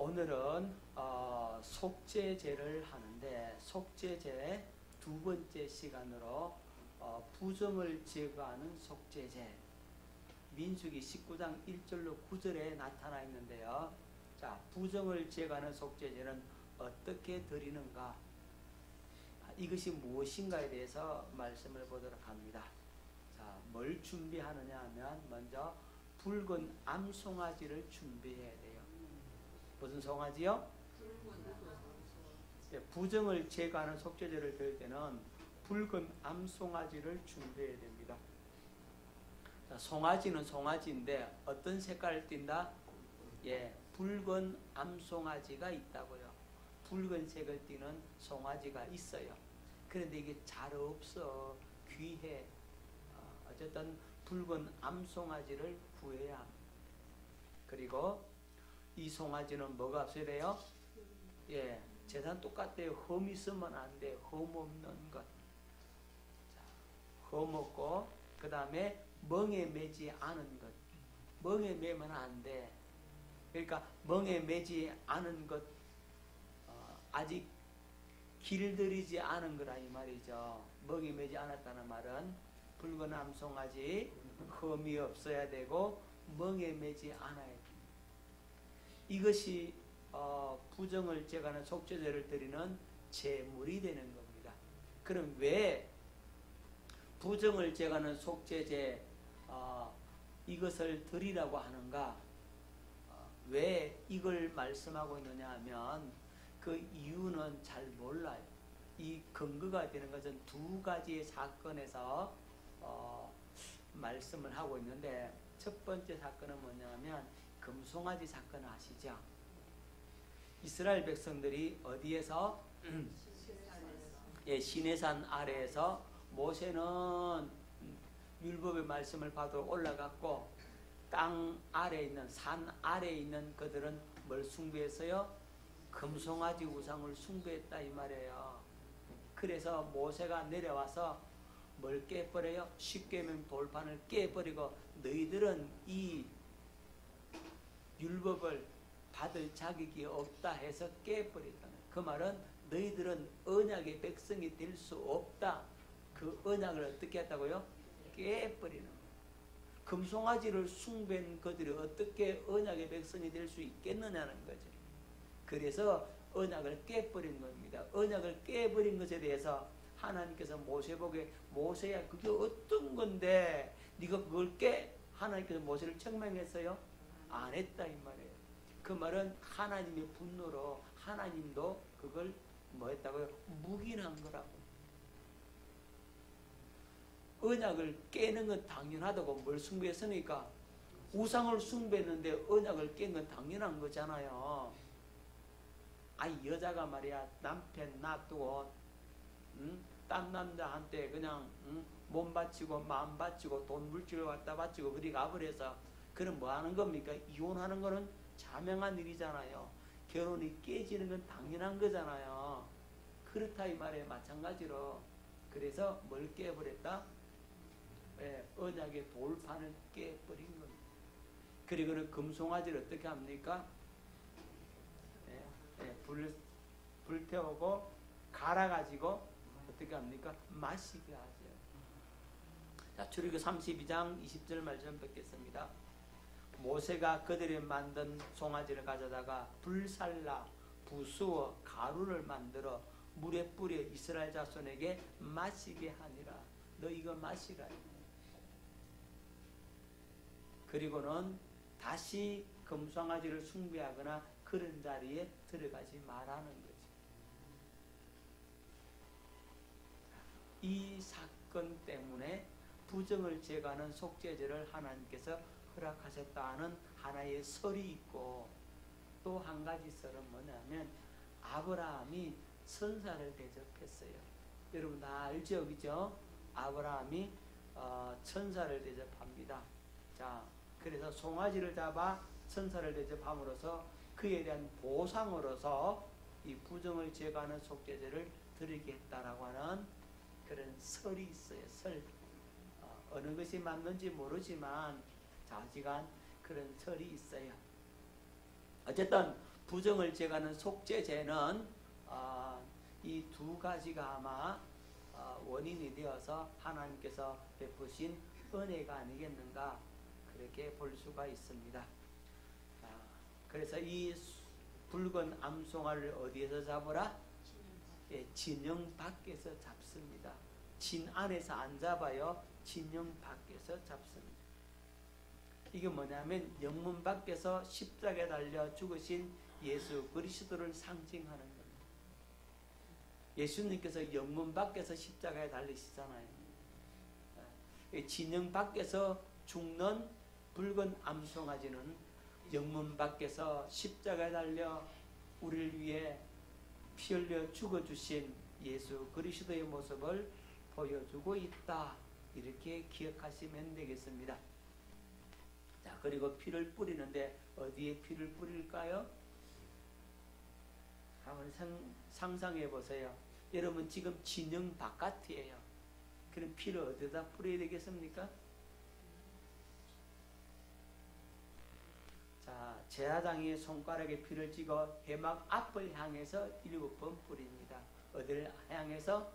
오늘은 속죄제를 하는데 속죄제 두 번째 시간으로 부정을 제거하는 속죄제 민수기 19장 1절로 9절에 나타나 있는데요. 자, 부정을 제거하는 속죄제는 어떻게 드리는가? 이것이 무엇인가에 대해서 말씀을 보도록 합니다. 자, 뭘 준비하느냐 하면 먼저 붉은 암송아지를 준비해야 돼요. 무슨 송아지요? 부정을 제거하는 속죄제를 드릴 때는 붉은 암송아지를 준비해야 됩니다. 자, 송아지는 송아지인데 어떤 색깔을 띈다? 예, 붉은 암송아지가 있다고요. 붉은색을 띠는 송아지가 있어요. 그런데 이게 잘 없어. 귀해. 어쨌든 붉은 암송아지를 구해야 합니다. 그리고 이 송아지는 뭐가 없어야 돼요? 예, 재산 똑같대요. 흠 있으면 안 돼. 흠 없는 것. 자, 흠 없고 그 다음에 멍에 매지 않은 것. 멍에 매면 안 돼. 그러니까 멍에 매지 않은 것, 아직 길들이지 않은 거라 이 말이죠. 멍에 매지 않았다는 말은 붉은 암송아지, 흠이 없어야 되고 멍에 매지 않아야 됩니다. 이것이 부정을 제거하는 속죄제를 드리는 제물이 되는 겁니다. 그럼 왜 부정을 제거하는 속죄제 이것을 드리라고 하는가? 왜 이걸 말씀하고 있느냐 하면 그 이유는 잘 몰라요. 이 근거가 되는 것은 두 가지의 사건에서 말씀을 하고 있는데 첫 번째 사건은 뭐냐면 금송아지 사건 아시죠? 이스라엘 백성들이 어디에서? 예, 시내산 아래에서 모세는 율법의 말씀을 받으러 올라갔고 땅 아래에 있는 산 아래에 있는 그들은 뭘 숭배했어요? 금송아지 우상을 숭배했다 이 말이에요. 그래서 모세가 내려와서 뭘 깨버려요? 십계명 돌판을 깨버리고 너희들은 이 율법을 받을 자격이 없다 해서 깨버리다. 그 말은 너희들은 언약의 백성이 될 수 없다. 그 언약을 어떻게 했다고요? 깨버리는 거예요. 금송아지를 숭배한 그들이 어떻게 언약의 백성이 될 수 있겠느냐는 거죠. 그래서 언약을 깨버린 겁니다. 언약을 깨버린 것에 대해서 하나님께서 모세에게 모세야 그게 어떤 건데 네가 그걸 깨? 하나님께서 모세를 책망했어요? 안 했다 이 말이에요. 그 말은 하나님의 분노로 하나님도 그걸 뭐 했다고요? 묵인한 거라고. 언약을 깨는 건 당연하다고. 뭘 숭배했으니까? 우상을 숭배했는데 언약을 깬 건 당연한 거잖아요. 아이 여자가 말이야 남편 놔두고 딴 남자한테 그냥 몸 바치고 마음 바치고 돈 물질을 갖다 바치고 그리 가버려서 그럼 뭐 하는 겁니까? 이혼하는 거는 자명한 일이잖아요. 결혼이 깨지는 건 당연한 거잖아요. 그렇다 이 말에 마찬가지로 그래서 뭘 깨버렸다? 예, 언약의 돌판을 깨버린 겁니다. 그리고는 금송아지를 어떻게 합니까? 불 태우고 갈아가지고 어떻게 합니까? 마시게 하죠. 자, 출애굽기 32장 20절 말씀 뵙겠습니다. 모세가 그들이 만든 송아지를 가져다가 불살라 부수어 가루를 만들어 물에 뿌려 이스라엘 자손에게 마시게 하니라. 너 이거 마시라. 그리고는 다시 금송아지를 숭배하거나 그런 자리에 들어가지 말라는 거죠. 이 사건 때문에 부정을 제거하는 속죄제를 하나님께서 허락하셨다는 하나의 설이 있고 또 한 가지 설은 뭐냐면 아브라함이 천사를 대접했어요. 여러분 다 알죠? 그죠? 아브라함이 천사를 대접합니다. 자, 그래서 송아지를 잡아 천사를 대접함으로써 그에 대한 보상으로서 이 부정을 제거하는 속죄제를 드리겠다라고 하는 그런 설이 있어요. 설. 어느 것이 맞는지 모르지만 자지간 그런 설이 있어요. 어쨌든 부정을 제거하는 속죄제는 이 두 가지가 아마 원인이 되어서 하나님께서 베푸신 은혜가 아니겠는가 그렇게 볼 수가 있습니다. 그래서 이 붉은 암송아를 어디에서 잡으라? 진영 밖에서 잡습니다. 진 안에서 안 잡아요. 진영 밖에서 잡습니다. 이게 뭐냐면 영문 밖에서 십자가에 달려 죽으신 예수 그리스도를 상징하는 겁니다. 예수님께서 영문 밖에서 십자가에 달리시잖아요. 진영 밖에서 죽는 붉은 암송아지는 영문 밖에서 십자가에 달려 우리를 위해 피 흘려 죽어주신 예수 그리스도의 모습을 보여주고 있다. 이렇게 기억하시면 되겠습니다. 자, 그리고 피를 뿌리는데 어디에 피를 뿌릴까요? 한번 상상해 보세요. 여러분 지금 진영 바깥이에요. 그럼 피를 어디다 뿌려야 되겠습니까? 자, 제사장이 손가락에 피를 찍어 회막 앞을 향해서 7번 뿌립니다. 어디를 향해서?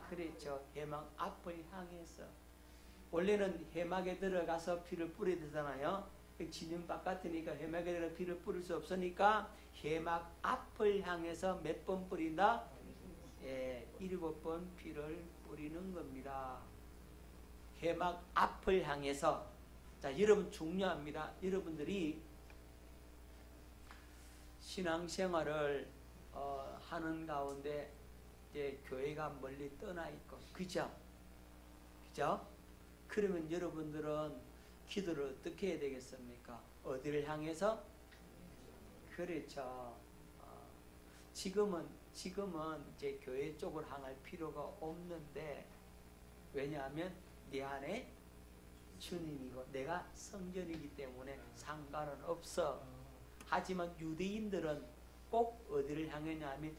그렇죠. 회막 앞을 향해서. 원래는 회막에 들어가서 피를 뿌려야 되잖아요. 진영 바깥이니까 회막에 들어가 피를 뿌릴 수 없으니까 회막 앞을 향해서 몇 번 뿌린다? 7번 피를 뿌리는 겁니다. 회막 앞을 향해서. 자, 여러분 중요합니다. 여러분들이 신앙생활을 하는 가운데 이제 교회가 멀리 떠나 있고, 그죠? 그죠? 그러면 여러분들은 기도를 어떻게 해야 되겠습니까? 어디를 향해서? 그렇죠. 지금은 이제 교회 쪽으로 향할 필요가 없는데, 왜냐하면 내 안에 주님이고 내가 성전이기 때문에 상관은 없어. 하지만 유대인들은 꼭 어디를 향하냐 하면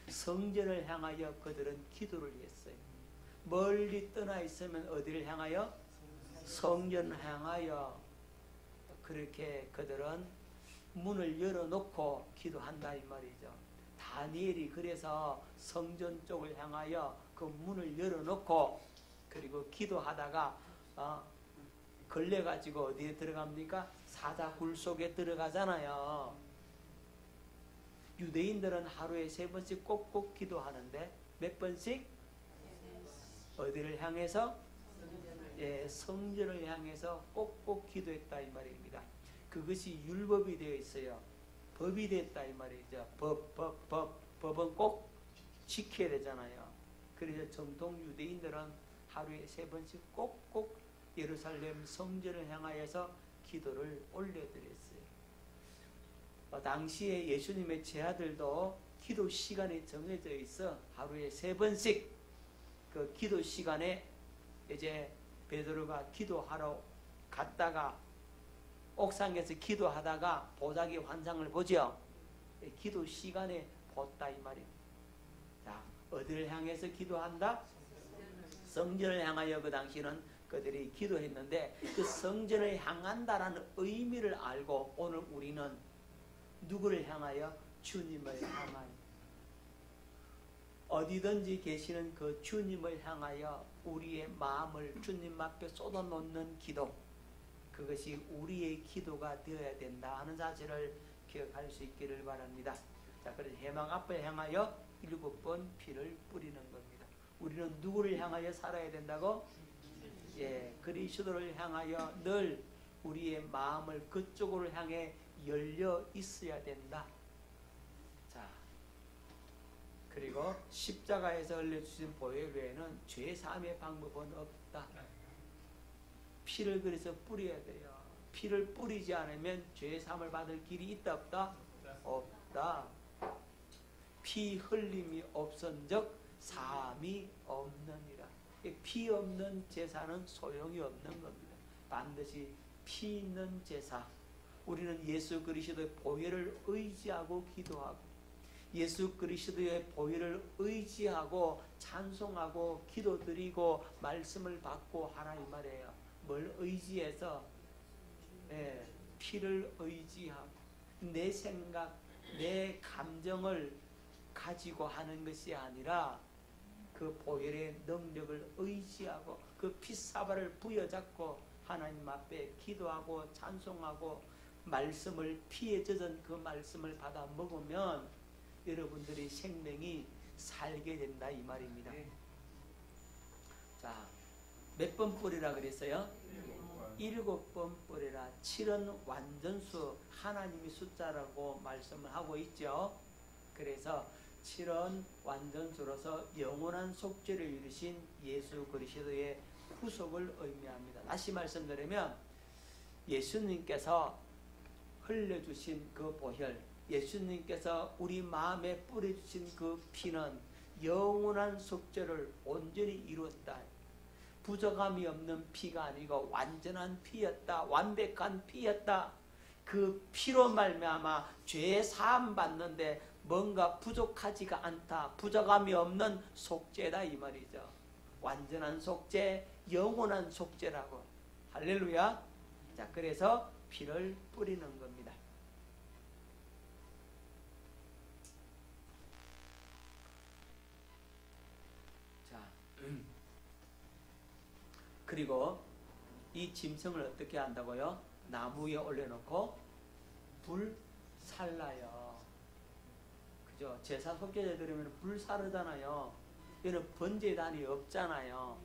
성전을 향하여 그들은 기도를 했어요. 멀리 떠나 있으면 어디를 향하여? 성전을 향하여. 그렇게 그들은 문을 열어놓고 기도한다 이 말이죠. 다니엘이 그래서 성전 쪽을 향하여 그 문을 열어놓고 그리고 기도하다가 걸려가지고 어디에 들어갑니까? 사자굴 속에 들어가잖아요. 유대인들은 하루에 3번씩 꼭꼭 기도하는데 몇 번씩? 어디를 향해서? 성전을 향해서 꼭꼭 기도했다 이 말입니다. 그것이 율법이 되어 있어요. 법이 됐다 이 말이죠. 법은 꼭 지켜야 되잖아요. 그래서 정통 유대인들은 하루에 3번씩 꼭꼭 예루살렘 성전을 향하여서 기도를 올려드렸어요. 당시에 예수님의 제자들도 기도 시간이 정해져 있어 하루에 3번씩 그 기도 시간에 이제 베드로가 기도하러 갔다가 옥상에서 기도하다가 보자기 환상을 보죠. 기도 시간에 봤다 이 말입니다. 자, 어디를 향해서 기도한다? 성전을 향하여 그 당시는 그들이 기도했는데 그 성전을 향한다라는 의미를 알고 오늘 우리는 누구를 향하여? 주님을 향하여. 어디든지 계시는 그 주님을 향하여 우리의 마음을 주님 앞에 쏟아놓는 기도, 그것이 우리의 기도가 되어야 된다 하는 사실을 기억할 수 있기를 바랍니다. 자, 그래서 회막 앞을 향하여 7번 피를 뿌리는 겁니다. 우리는 누구를 향하여 살아야 된다고? 그리스도를 향하여 늘 우리의 마음을 그쪽으로 향해 열려 있어야 된다. 자, 그리고 십자가에서 흘려주신 보혈 외에는 죄 사함의 방법은 없다. 피를 그래서 뿌려야 돼요. 피를 뿌리지 않으면 죄 사함을 받을 길이 있다 없다? 없다. 피 흘림이 없은즉 사함이 없느니라. 피 없는 제사는 소용이 없는 겁니다. 반드시 피 있는 제사. 우리는 예수 그리스도의 보혈을 의지하고 기도하고 예수 그리스도의 보혈을 의지하고 찬송하고 기도드리고 말씀을 받고 하라 이 말이에요. 뭘 의지해서? 피 피를 의지하고 내 생각, 내 감정을 가지고 하는 것이 아니라 그 보혈의 능력을 의지하고 그 피사발을 부여잡고 하나님 앞에 기도하고 찬송하고 말씀을 피에 젖은 그 말씀을 받아 먹으면 여러분들의 생명이 살게 된다 이 말입니다. 자, 몇 번 뿌리라 그랬어요? 7번 뿌리라. 7은 완전수, 하나님의 숫자라고 말씀을 하고 있죠. 그래서 7은 완전수로서 영원한 속죄를 이루신 예수 그리스도의 후속을 의미합니다. 다시 말씀드리면 예수님께서 흘려주신 그 보혈, 예수님께서 우리 마음에 뿌려주신 그 피는 영원한 속죄를 온전히 이루었다. 부족함이 없는 피가 아니고 완전한 피였다. 완벽한 피였다. 그 피로 말미암아 죄 사함 받는데 뭔가 부족하지가 않다. 부족함이 없는 속죄다 이 말이죠. 완전한 속죄, 영원한 속죄라고. 할렐루야. 자, 그래서 피를 뿌리는 겁니다. 자, 그리고 이 짐승을 어떻게 한다고요? 나무 위에 올려놓고 불 살라요. 그죠? 제사 속죄제 드리면 불 사르잖아요. 얘는 번제단이 없잖아요.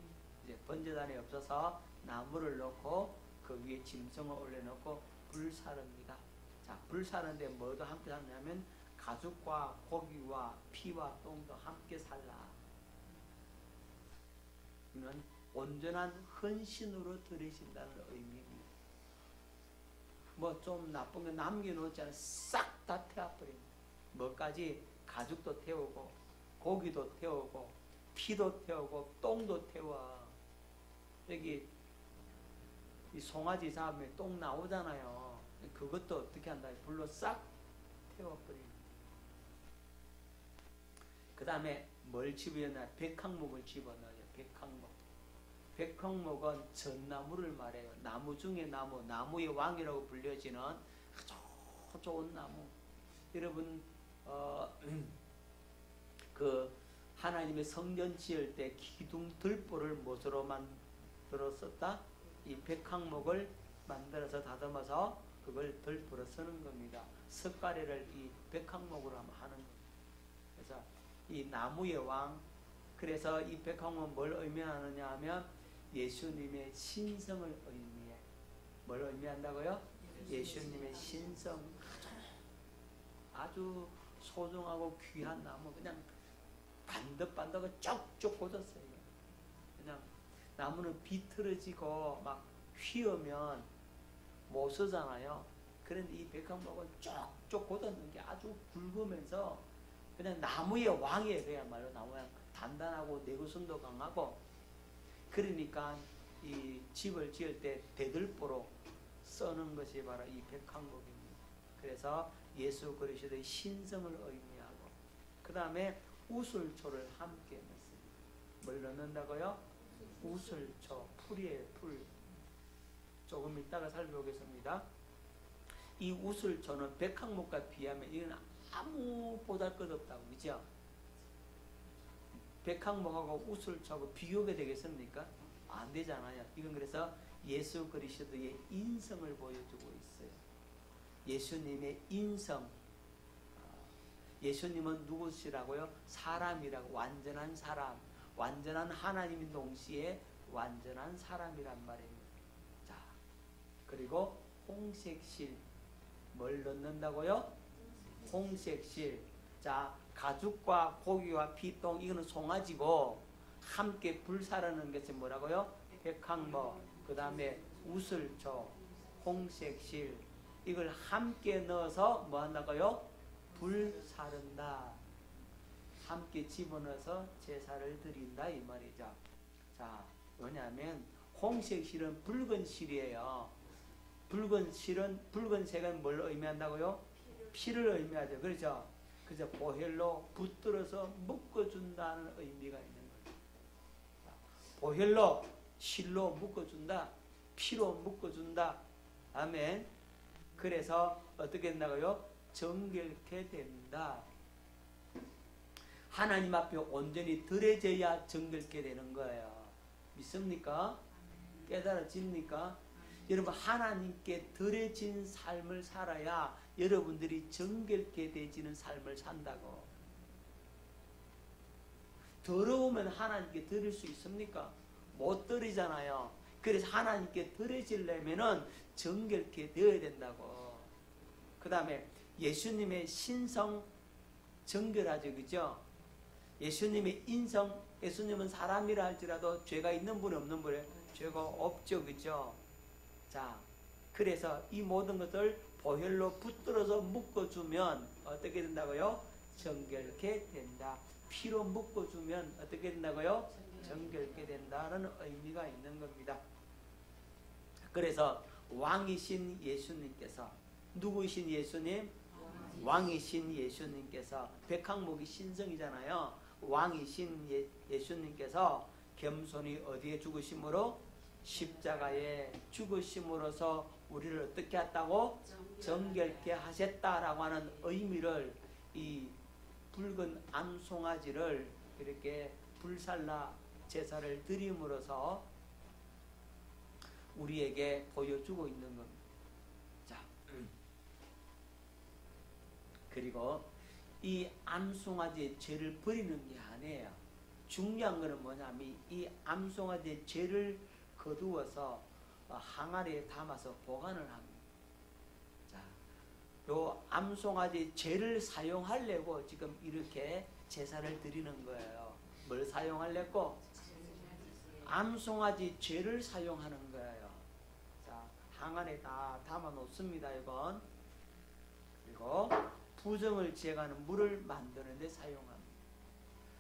이제 번제단이 없어서 나무를 놓고 그 위에 짐승을 올려놓고 불 사릅니다. 자, 불 사는데 뭐도 함께 하냐면 가죽과 고기와 피와 똥도 함께 살라. 이는 온전한 헌신으로 드리신다는 의미입니다. 뭐 좀 나쁜 거 남겨놓지 않아 싹 다 태워버립니다. 뭐까지? 가죽도 태우고 고기도 태우고 피도 태우고 똥도 태워. 여기 이 송아지 잡으면 똥 나오잖아요. 그것도 어떻게 한다? 불로 싹 태워버립니다. 그 다음에 뭘 집어넣냐? 백향목을 집어넣어요. 백향목. 백향목은 전나무를 말해요. 나무 중에 나무, 나무의 왕이라고 불려지는 아주 좋은 나무. 여러분 그 하나님의 성전 지을 때 기둥 들보를 무엇으로 만들었었다? 이 백향목을 만들어서 다듬어서 그걸 들보로 쓰는 겁니다. 석가래를 이 백향목으로 하는 겁니다. 그래서 이 나무의 왕. 그래서 이 백향목은 뭘 의미하느냐 하면 예수님의 신성을 의미해. 뭘 의미한다고요? 예수님의 신성. 아주 소중하고 귀한 나무. 그냥 반듯반듯하고 쭉쭉 꽂았어요. 그냥 나무는 비틀어지고 막 휘으면 못 쓰잖아요. 그런데 이 백향목은 쭉쭉 꽂았는 게 아주 굵으면서 그냥 나무의 왕이에요. 그야말로 나무의 왕. 단단하고 내구성도 강하고. 그러니까 이 집을 지을 때 대들보로 써는 것이 바로 이 백향목입니다. 그래서 예수 그리스도의 신성을 의미하고, 그 다음에 우슬초를 함께 넣습니다. 뭘 넣는다고요? 우슬초, 풀이에요. 풀. 조금 이따가 살펴보겠습니다. 이 우슬초는 백향목과 비하면 이건 아무 보잘것없다고, 그죠? 백향목하고 우슬초하고 비교가 되겠습니까? 안 되잖아요. 이건 그래서 예수 그리스도의 인성을 보여주고 있어요. 예수님의 인성. 예수님은 누구시라고요? 사람이라고. 완전한 사람. 완전한 하나님인 동시에 완전한 사람이란 말입니다. 자, 그리고 홍색실. 뭘 넣는다고요? 홍색실. 자, 가죽과 고기와 피똥, 이거는 송아지고 함께 불사르는 것이 뭐라고요? 백향목, 그 다음에 우슬초, 홍색실, 이걸 함께 넣어서 뭐 한다고요? 불사른다. 함께 집어넣어서 제사를 드린다 이 말이죠. 자, 뭐냐면 홍색실은 붉은 실이에요. 붉은 실은, 붉은색은 뭘 의미한다고요? 피를 의미하죠. 그렇죠? 그래서 보혈로 붙들어서 묶어준다는 의미가 있는 거예요. 보혈로, 실로 묶어준다. 피로 묶어준다. 아멘. 그래서 어떻게 된다고요? 정결케 된다. 하나님 앞에 온전히 드려져야 정결케 되는 거예요. 믿습니까? 깨달아집니까? 여러분, 하나님께 드려진 삶을 살아야 여러분들이 정결케 되지는 삶을 산다고. 더러우면 하나님께 드릴 수 있습니까? 못 드리잖아요. 그래서 하나님께 드려지려면은 정결케 되어야 된다고. 그 다음에 예수님의 신성 정결하죠, 그죠? 예수님의 인성, 예수님은 사람이라 할지라도 죄가 있는 분이 없는 분이 죄가 없죠, 그죠? 자, 그래서 이 모든 것을 보혈로 붙들어서 묶어주면 어떻게 된다고요? 정결케 된다. 피로 묶어주면 어떻게 된다고요? 정결케 된다는 의미가 있는 겁니다. 그래서 왕이신 예수님께서, 누구이신 예수님? 왕이신 예수님께서, 백항목이 신성이잖아요. 왕이신 예수님께서 겸손히 어디에 죽으심으로? 십자가에 죽으심으로써 우리를 어떻게 했다고? 정결케 하셨다라고 하는 의미를, 이 붉은 암송아지를 이렇게 불살라 제사를 드림으로써 우리에게 보여주고 있는 겁니다. 자, 그리고 이 암송아지의 죄를 버리는 게 아니에요. 중요한 것은 뭐냐면 이 암송아지의 죄를 거두어서 항아리에 담아서 보관을 합니다. 자, 요 암송아지의 죄를 사용하려고 지금 이렇게 제사를 드리는 거예요. 뭘 사용하려고? 암송아지 죄를 사용하는 거예요. 자, 항아리에 다 담아 놓습니다, 이건. 그리고 부정을 제거하는 물을 만드는 데 사용합니다.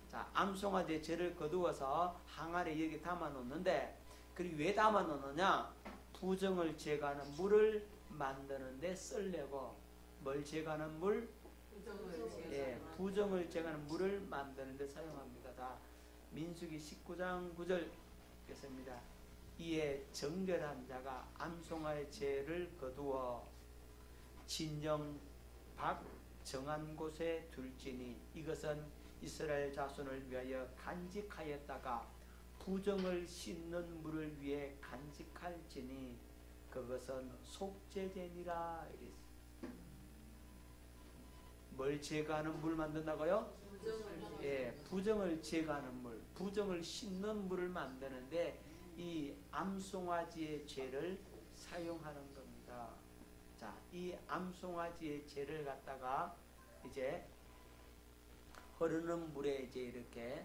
자, 암송아지의 죄를 거두어서 항아리에 여기 담아 놓는데, 그리고 왜 담아 놓느냐? 부정을 제거하는 물을 만드는 데 쓰려고. 뭘 제거하는 물? 부정을 제거하는 물을 만드는 데 사용합니다. 다 민수기 19장 9절 겠습니다. 이에 정결한 자가 암송아의 죄를 거두어 진정 박 정한 곳에 둘지니 이것은 이스라엘 자손을 위하여 간직하였다가 부정을 씻는 물을 위해 간직할지니 그것은 속죄제니라. 뭘 제거하는 물 만든다고요? 부정을 제거하는 물, 부정을 씻는 물을 만드는데 이 암송아지의 죄를 사용하는 겁니다. 자, 이 암송아지의 죄를 갖다가 이제 흐르는 물에 이제 이렇게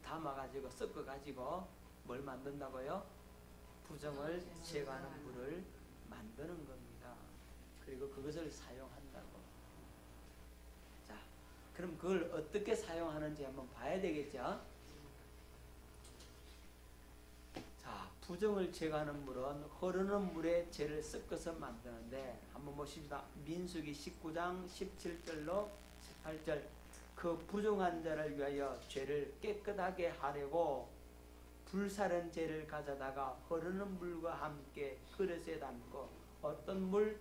담아가지고 섞어가지고 뭘 만든다고요? 부정을 제거하는 물을 만드는 겁니다. 그리고 그것을 사용한다고. 자, 그럼 그걸 어떻게 사용하는지 한번 봐야 되겠죠? 자, 부정을 제거하는 물은 흐르는 물에 죄를 섞어서 만드는데 한번 보십시다. 민수기 19장 17절로 18절. 그 부정한 자를 위하여 죄를 깨끗하게 하려고 불사른 죄를 가져다가 흐르는 물과 함께 그릇에 담고, 어떤 물?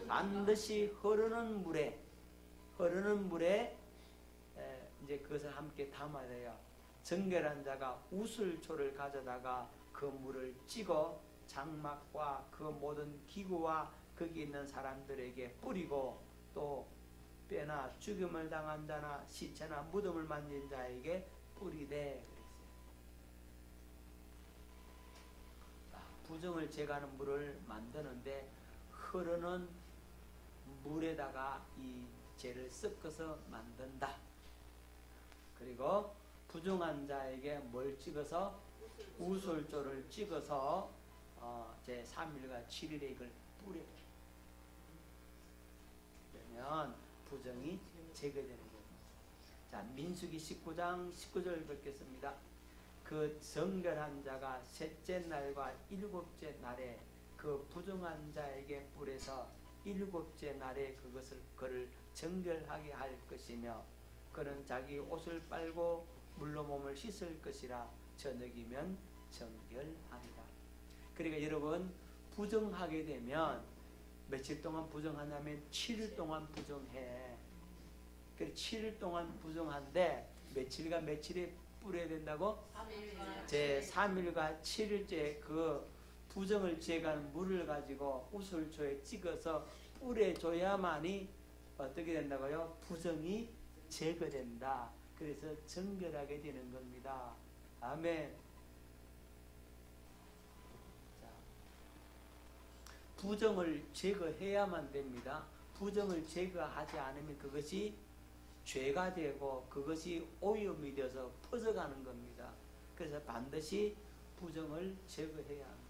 반드시 흐르는 물에 이제 그것을 함께 담아야 돼요. 정결한 자가 우슬초를 가져다가 그 물을 찍어 장막과 그 모든 기구와 거기 있는 사람들에게 뿌리고, 또 뼈나 죽임을 당한 자나 시체나 무덤을 만진 자에게 뿌리되. 부정을 제거하는 물을 만드는데 흐르는 물에다가 이 죄를 섞어서 만든다. 그리고 부정한 자에게 뭘 찍어서? 우솔조를 찍어서 제 3일과 7일에 이걸 뿌려. 그러면 부정이 제거되는 겁니다. 자, 민수기 19장 19절 읽겠습니다. 그 정결한 자가 셋째 날과 일곱째 날에 그 부정한 자에게 뿌려서 일곱째 날에 그를 정결하게 할 것이며, 그는 자기 옷을 빨고 물로 몸을 씻을 것이라 저녁이면 정결하리라. 그러니까 여러분, 부정하게 되면 며칠 동안 부정하냐면 7일 동안 부정해. 그래서 7일 동안 부정한데 며칠과 며칠에 뿌려야 된다고? 제 3일과 7일째 그 부정을 제거하는 물을 가지고 우슬초에 찍어서 뿌려줘야만이 어떻게 된다고요? 부정이 제거된다. 그래서 정결하게 되는 겁니다. 아멘. 자, 부정을 제거해야만 됩니다. 부정을 제거하지 않으면 그것이 죄가 되고 그것이 오염이 되어서 퍼져가는 겁니다. 그래서 반드시 부정을 제거해야 합니다.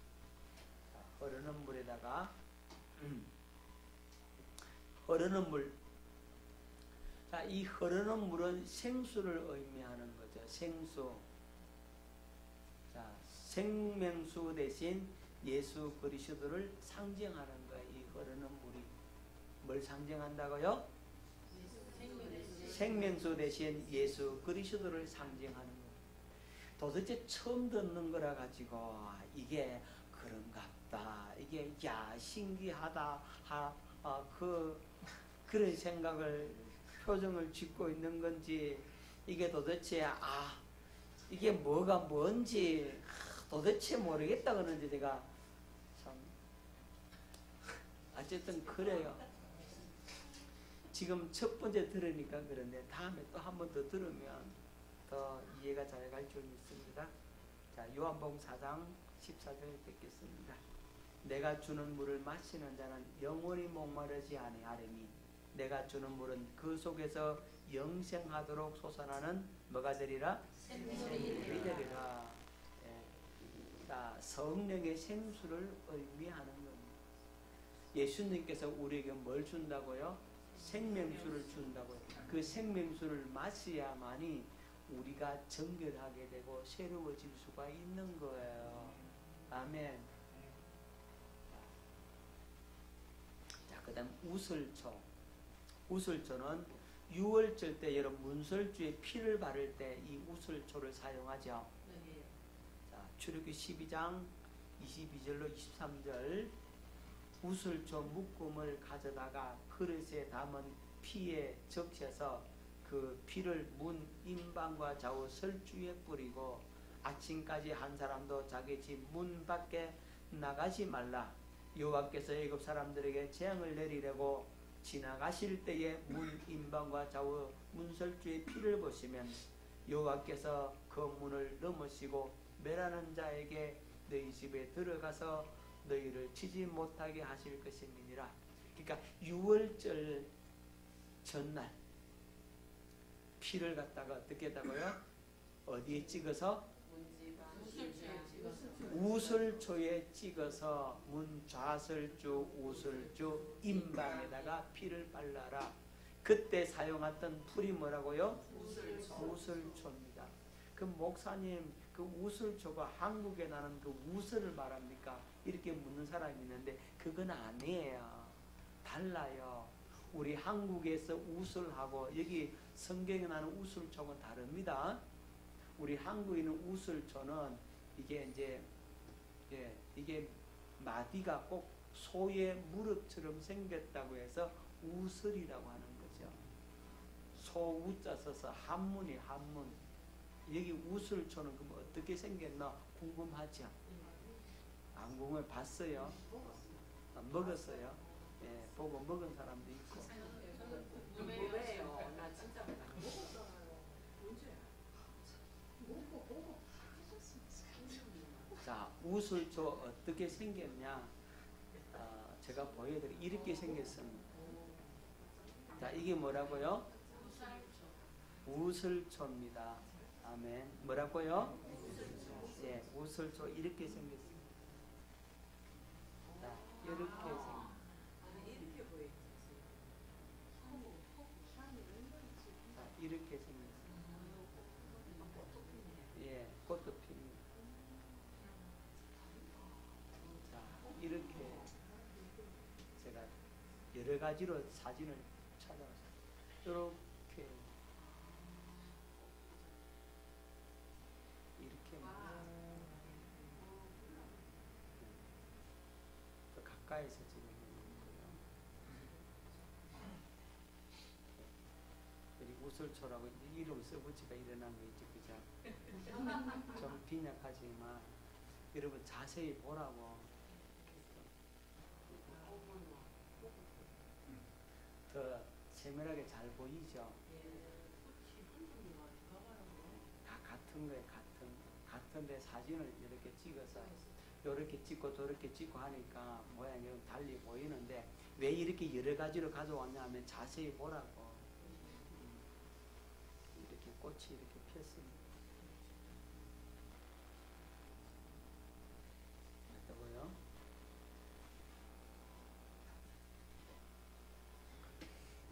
자, 흐르는 물에다가 흐르는 물. 자, 이 흐르는 물은 생수를 의미하는 거죠. 생수. 자, 생명수 대신 예수 그리스도를 상징하는 거예요. 이 흐르는 물이 뭘 상징한다고요? 생명수 대신 예수 그리스도를 상징하는 거예요. 도대체 처음 듣는 거라 가지고 이게 그런갑다. 이게 야 신기하다. 그런 생각을 표정을 짓고 있는 건지 이게 도대체 이게 뭐가 뭔지 도대체 모르겠다 그러는지 제가 참 어쨌든 그래요. 지금 첫 번째 들으니까 그런데 다음에 또 한 번 더 들으면 더 이해가 잘 갈 줄 믿습니다. 자, 요한복음 4장 14절 듣겠습니다. 내가 주는 물을 마시는 자는 영원히 목마르지 아니하리니 내가 주는 물은 그 속에서 영생하도록 솟아나는 뭐가 되리라? 생수가 되리라. 예. 자, 성령의 생수를 의미하는 겁니다. 예수님께서 우리에게 뭘 준다고요? 생명수를 준다고요. 그 생명수를 마셔야만이 우리가 정결하게 되고 새로워질 수가 있는 거예요. 아멘. 자, 그 다음 우슬초. 우슬초는 6월절 때 여러분 문설주에 피를 바를 때 이 우슬초를 사용하죠. 자, 출애굽기 12장 22절로 23절 우슬초 묶음을 가져다가 그릇에 담은 피에 적셔서 그 피를 문 임방과 좌우 설주에 뿌리고 아침까지 한 사람도 자기 집 문 밖에 나가지 말라. 여호와께서 애굽 사람들에게 재앙을 내리려고 지나가실 때에 문 임방과 좌우 문설주의 피를 보시면 여호와께서 그 문을 넘으시고 멸하는 자에게 너희 집에 들어가서 너희를 치지 못하게 하실 것임이니라. 그러니까 6월절 전날 피를 갖다가 어떻게 했다고요? 어디에 찍어서? 우슬초에 찍어서 문 좌설주 우슬주 임방에다가 피를 발라라. 그때 사용했던 풀이 뭐라고요? 우슬초입니다. 그 목사님 그 우슬초가 한국에 나는 그 우슬을 말합니까? 이렇게 묻는 사람이 있는데 그건 아니에요. 달라요. 우리 한국에서 우슬하고 여기 성경에 나는 우슬초는 다릅니다. 우리 한국에 있는 우슬초는 이게 이제 이게 마디가 꼭 소의 무릎처럼 생겼다고 해서 우슬이라고 하는 거죠. 소 우자 써서 한문이 한문. 여기 우슬초는 그럼 어떻게 생겼나 궁금하죠? 안 궁금해 봤어요? 먹었어요? 예, 보고 먹은 사람도 있고. 궁금해요. 나 진짜 먹었잖아요. 자, 우슬초 어떻게 생겼냐? 제가 보여드릴게요. 이렇게 생겼습니다. 자, 이게 뭐라고요? 우슬초입니다. 아멘. 뭐라고요? 예, 우슬초 이렇게 생겼습니다. 자, 이렇게 생겼습니다. 이렇게 보여요. 자, 이렇게 생겼습니다. 예, 꽃도 핍니다. 자, 이렇게 제가 여러 가지로 사진을 찾아왔어요. 이렇게 가까이서 지금 있는 거예요. 그리고 우슬초라고 이름 써붙이가 일어난 거 있지, 그죠? 좀 빈약하지만 여러분 자세히 보라고. 더 세밀하게 잘 보이죠? 다 같은 거예요, 같은데 사진을 이렇게 찍어서 이렇게 찍고 저렇게 찍고 하니까 모양이 달리 보이는데 왜 이렇게 여러 가지로 가져왔냐 하면 자세히 보라고. 이렇게 꽃이 이렇게 폈습니다. 맞다고요?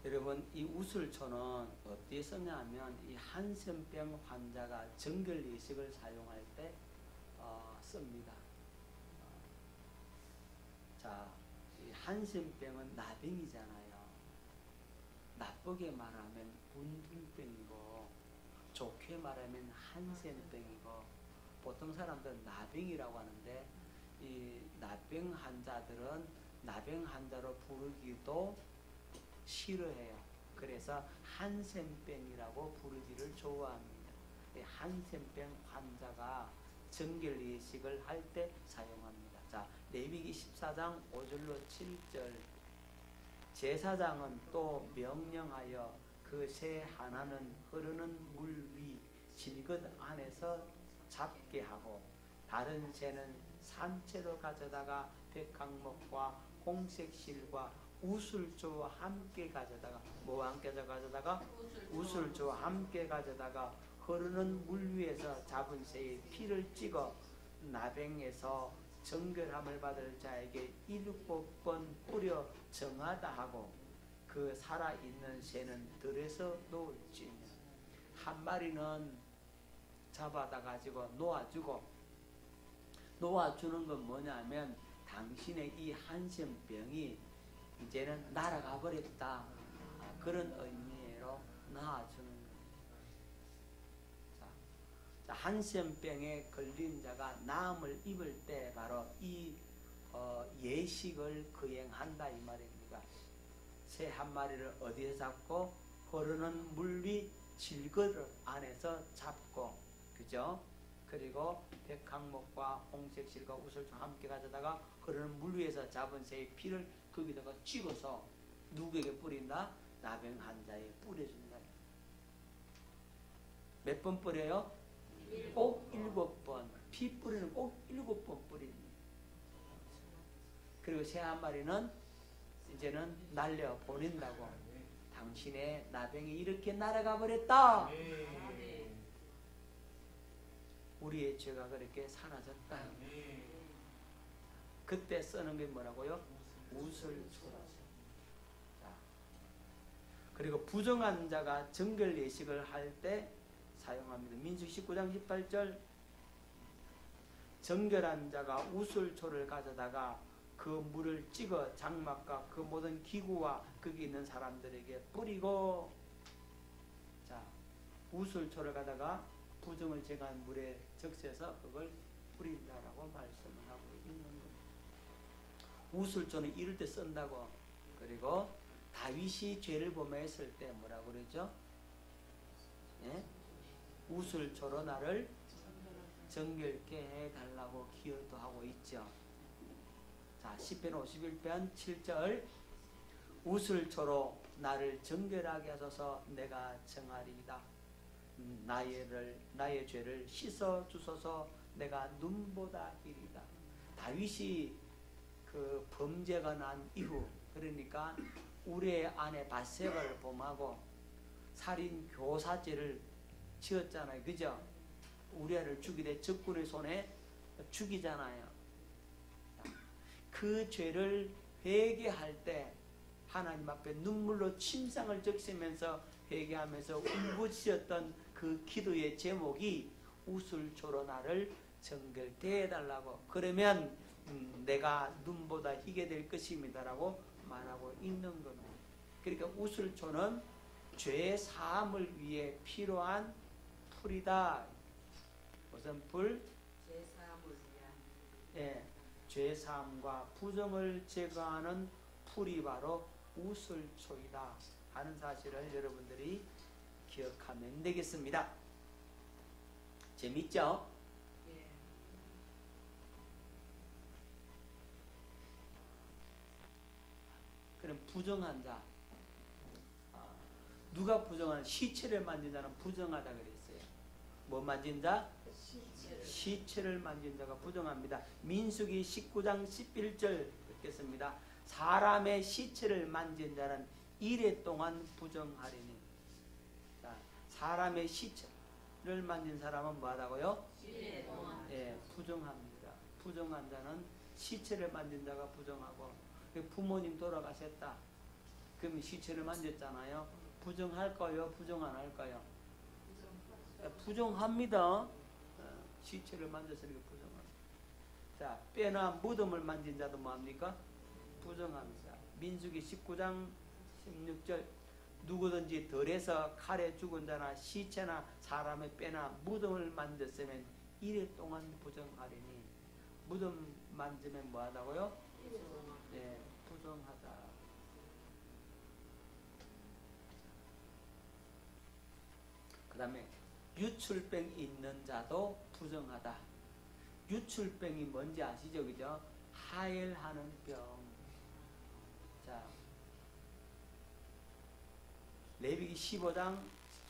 여러분 이 우슬초는 어디에 썼냐 하면 이 한센병 환자가 정결의식을 사용할 때 씁니다. 자, 이 한센병은 나병이잖아요. 나쁘게 말하면 분등병이고 좋게 말하면 한센병이고 보통 사람들은 나병이라고 하는데 이 나병 환자들은 나병 환자로 부르기도 싫어해요. 그래서 한센병이라고 부르기를 좋아합니다. 한센병 환자가 정결의식을 할 때 사용합니다. 자, 레위기 14장 5절로 7절 제사장은 또 명령하여 그 새 하나는 흐르는 물 위 질것 안에서 잡게 하고 다른 새는 산채로 가져다가 백항목과 홍색실과 우슬초와 함께 가져다가 뭐와 함께 가져다가 우슬초와 함께 가져다가 흐르는 물 위에서 잡은 새의 피를 찍어 나병에서 정결함을 받을 자에게 7번 뿌려 정하다 하고 그 살아있는 새는 들에서 놓을지며 한 마리는 잡아다 가지고 놓아주는 건 뭐냐면 당신의 이 한센병이 이제는 날아가 버렸다. 그런 의미로 낳아주는 거예요. 자, 한센병에 걸린 자가 나음을 입을 때 바로 이 예식을 거행한다 이 말입니다. 새 한 마리를 어디에 잡고 흐르는 물 위 질것 안에서 잡고, 그죠? 그리고 백항목과 홍색실과 우슬초 함께 가져다가 흐르는 물 위에서 잡은 새의 피를 거기다가 찍어서 누구에게 뿌린다? 나병 환자에 뿌려준다. 몇 번 뿌려요? 꼭 7번. 피 뿌리는 꼭 7번 뿌립니다. 그리고 새 한 마리는 이제는 날려 보낸다고. 당신의 나병이 이렇게 날아가 버렸다. 우리의 죄가 그렇게 사라졌다. 그때 쓰는 게 뭐라고요? 우슬초라. 그리고 부정한 자가 정결 예식을 할 때 사용합니다. 민수기 19장 18절 정결한 자가 우슬초를 가져다가 그 물을 찍어 장막과 그 모든 기구와 거기 있는 사람들에게 뿌리고, 자, 우슬초를 가다가 부정을 제거한 물에 적셔서 그걸 뿌린다라고 말씀을 하고 있는 겁니다. 우슬초는 이럴 때 쓴다고. 그리고 다윗이 죄를 범했을 때 뭐라고 그러죠? 예? 우슬초로 나를 정결케 해달라고 기도도 하고 있죠. 자, 시편 51편 7절 우슬초로 나를 정결하게 하소서 내가 정하리이다. 나의 죄를 씻어 주소서 내가 눈보다 이리다. 다윗이 그 범죄가 난 이후, 그러니까 우리의 아내 밧세바를 범하고 살인 교사죄를 지었잖아요. 그죠? 우리아를 죽이되 적군의 손에 죽이잖아요. 그 죄를 회개할 때 하나님 앞에 눈물로 침상을 적시면서 회개하면서 울부짖었던 그 기도의 제목이 우슬초로 나를 정결케 해달라고. 그러면 내가 눈보다 희게 될 것입니다라고 말하고 있는 겁니다. 그러니까 우슬초는 죄 사함을 위해 필요한 풀이다. 무슨 풀? 제 사함을 위한. 예, 죄사함과 부정을 제거하는 풀이 바로 우슬초이다 하는 사실을 여러분들이 기억하면 되겠습니다. 재밌죠? 예. 그럼 부정한 자, 누가 부정한? 시체를 만진 자는 부정하다 그랬어요. 뭐 만진 자? 시체를 만진 자가 부정합니다. 민수기 19장 11절 읽겠습니다. 사람의 시체를 만진 자는 이래 동안 부정하리니. 자, 사람의 시체를 만진 사람은 뭐하다고요? 이래 동안. 예, 부정합니다. 부정한 자는 시체를 만진 자가 부정하고, 부모님 돌아가셨다. 그러면 시체를 만졌잖아요. 부정할까요? 부정 안 할까요? 부정합니다. 시체를 만졌으니까 부정합니다. 자, 뼈나 무덤을 만진 자도 뭐합니까? 부정합니다. 민수기 19장 16절 누구든지 덜해서 칼에 죽은 자나 시체나 사람의 뼈나 무덤을 만졌으면 이래 동안 부정하리니. 무덤 만지면 뭐하다고요? 네, 부정하다. 그 다음에 유출병 있는 자도 부정하다. 유출병이 뭔지 아시죠? 그죠? 하혈하는 병. 자, 레위기 15장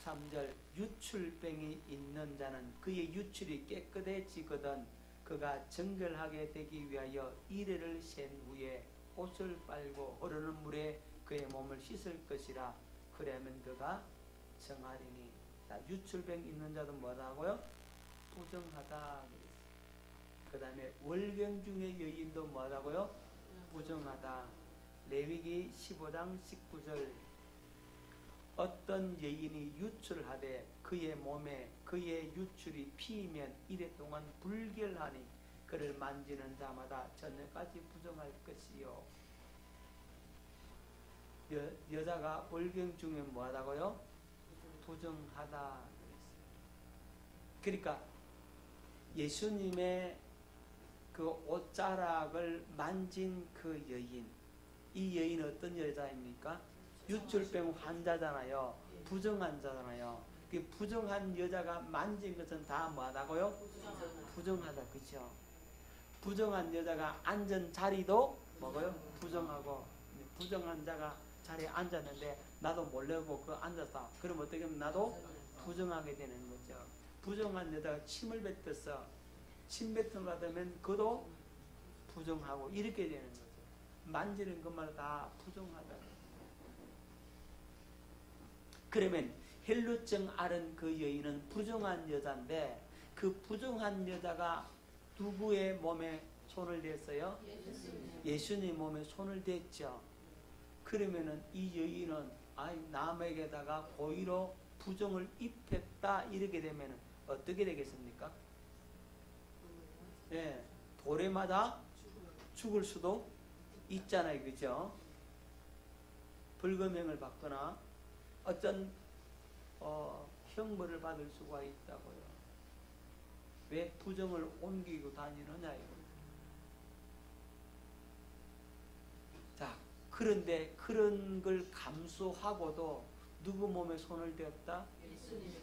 13절 유출병이 있는 자는 그의 유출이 깨끗해지거든 그가 정결하게 되기 위하여 이래를 센 후에 옷을 빨고 흐르는 물에 그의 몸을 씻을 것이라. 그러면 그가 정하리니. 자, 유출병 있는 자도 뭐라고요? 부정하다. 그 다음에 월경 중의 여인도 뭐라고요? 부정하다. 레위기 15장 19절 어떤 여인이 유출하되 그의 몸에 그의 유출이 피이면 이래 동안 불결하니 그를 만지는 자마다 저녁까지 부정할 것이요. 여자가 월경 중에 뭐하다고요? 부정하다. 그러니까 예수님의 그 옷자락을 만진 그 여인, 이 여인은 어떤 여자입니까? 유출병 환자잖아요. 부정한 자잖아요. 그 부정한 여자가 만진 것은 다 뭐하다고요? 부정하다. 그죠? 부정한 여자가 앉은 자리도 뭐고요? 부정하고. 부정한 자가 자리에 앉았는데 나도 몰래고 그 앉았다. 그럼 어떻게 하면 나도 부정하게 되는 거죠. 부정한 여자가 침을 뱉었어. 침 뱉은 거 되면 그도 부정하고 이렇게 되는 거죠. 만지는 것마다 다 부정하다. 그러면 헬루증 앓은 그 여인은 부정한 여자인데 그 부정한 여자가 누구의 몸에 손을 댔어요? 예수님 몸에 손을 댔죠. 그러면은 이 여인은 남에게다가 고의로 부정을 입혔다 이렇게 되면 어떻게 되겠습니까? 예, 돌에 맞아 죽을 수도 있잖아요. 그죠? 불금형을 받거나 어떤 형벌을 받을 수가 있다고요. 왜 부정을 옮기고 다니느냐 이거예요. 자, 그런데 그런 걸 감수하고도 누구 몸에 손을 대었다?